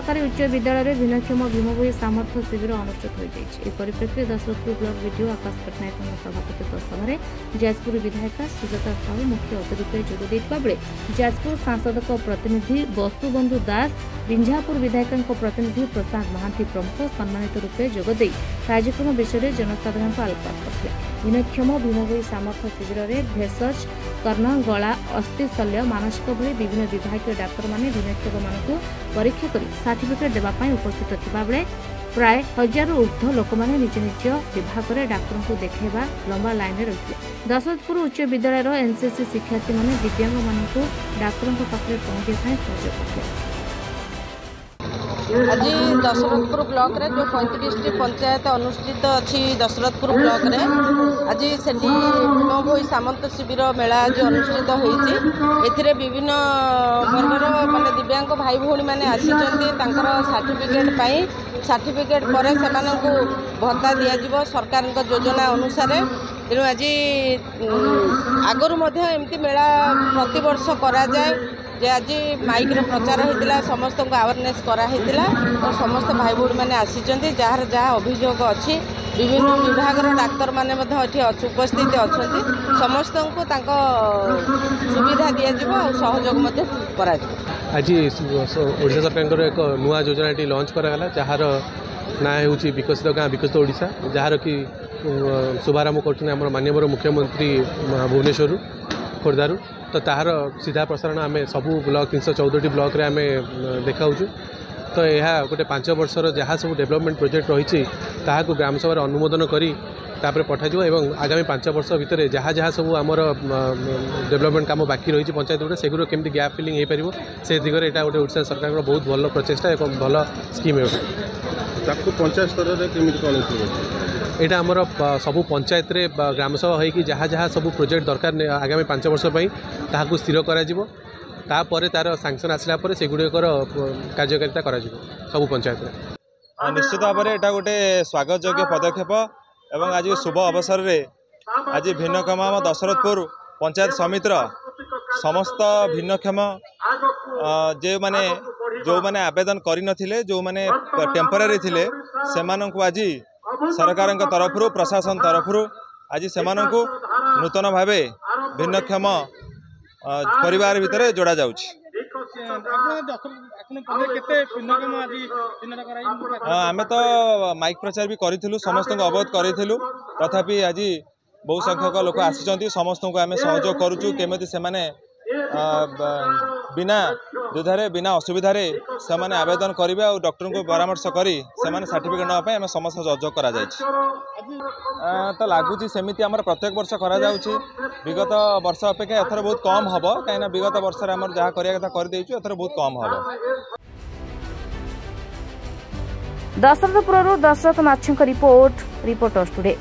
सरकारी उच्च विद्यालय में भिन्नक्षम भीमभोई सामर्थ्य शिविर अनुष्ठित हो परिप्रेक्षी दशरथपुर ब्लॉक वीडियो आकाश पट्टनायक सभापतित्व सभारे जाजपुर विधायिका सुजाता साहू मुख्य अतिथि जोगदेइथिबा बेले जाजपुर सांसद प्रतिनिधि बसुबंधु दास विंझापुर विधायक प्रतिनिधि प्रसाद महांती प्रमुख सम्मानित रूपे जोगदे कार्यक्रम विषय जनसाधारण को आलोकपात करते। भिन्नक्षम भीमभोई सामर्थ्य शिविर में भेषज कर्ण गला अस्थि शल्य मानसिक भली विभिन्न विभागीय डाक्तर माने भिन्नक्षम मानक परीक्षा कर सर्टिफिकेट देवाई उपस्थित थिबा बेले प्राय 1000 ऊर्ध्व लोक मैंने निज निज विभाग में डाक्तर को देखा लंबा लाइन में रही। दशरथपुर उच्च विद्यालय एनसीसी शिक्षार्थी मैंने दिव्यांग मानक डाक्तर पाखे पहुंचाई सहयोग करते। आज दशरथपुर ब्लॉक रे जो 35टी पंचायत अनुष्ठित अच्छी दशरथपुर ब्लॉक रे आज से भीमभोई सामंत शिविर मेला आज अनुष्ठित होती विभिन्न वर्गर माने दिव्यांग भाई भौणी मैंने सर्टिफिकेट पर से भत्ता दिज्व सरकार योजना अनुसार तेणु आज आगुरी एमती मेला प्रतिवर्ष करा जाए जे आज माइक प्रचार होता समस्त को अवेयरनेस कराइला तो समस्त भाई भौणी मैंने आसी जार जहाँ अभियोग अच्छी विभिन्न विभाग डाक्तर माने उपस्थित अच्छा समस्त को सुविधा दिज्व सहयोग आज ओडिशा सरकार एक नुआ योजना लॉन्च कराला जार ना हूँ विकसित गाँ विकसित ओडिशा जार कि शुभारंभ कर माननीय मुख्यमंत्री भुवनेश्वर खोर्धारू तो तार सीधा प्रसारण आम सबू ब्लॉक 314 ब्लॉक रे आम देखाऊँ तो यह गोटे 5 वर्षर जहाँ सब डेवलपमेंट प्रोजेक्ट रही ताकू ग्राम सभा अनुमोदन करी तापर पठाଯିव एवं आगामी 5 वर्ष भितर जहाँ जहाँ सब आमर डेवलपमेंट काम बाकी रही पंचायत गुड़ा सेगुड़ केमती गैप फिलिंग हो पार से दिगरे यहाँ गोटे ओडिशा सरकार बहुत भल प्रचेषा एक भल स्कीम है पंचायत स्तर में यहाँ आमर सबू पंचायत रे ग्राम सभा होगी जहाँ जहाँ सब प्रोजेक्ट दरकार आगामी 5 वर्ष ताकू स्थिर कर तार सांक्शन आसला सेगुड़िकर कार्यकारिता कर सबू पंचायत निश्चित भाव में यहाँ गोटे स्वागत योग्य पदक्षेप एवं आज शुभ अवसर में आज भिन्नक्षम दशरथपुर पंचायत समितिर समस्त भिन्नक्षम जो मैंने आवेदन करनथिले जो मैंने टेम्पररी थिले सेमानंकु आज सरकार तरफ प्रशासन तरफ आज से नूतन भाव भिन्नक्षम परिवार भितर जोड़ा जाउछि। आम तो माइक प्रचार भी करूँ समस्त अवगत करूँ तथापि आज बहु संख्यक लोक आसी समस्त को आम सहयोग करुचु केमिति से बिना दुधारे बिना असुविधारे से आवेदन करेंगे और डॉक्टर को परामर्श करी से सर्टिफिकेट नापी आम समस्त सहयोग कर तो लगुच सेमती आम प्रत्येक वर्ष करा विगत वर्ष अपेक्षा एथर बहुत कम हम कहीं विगत वर्ष आम जहाँ करा कथा करदेचु एथर बहुत कम हम। दशरथपुर दशरथ माछी रिपोर्टर्स टुडे।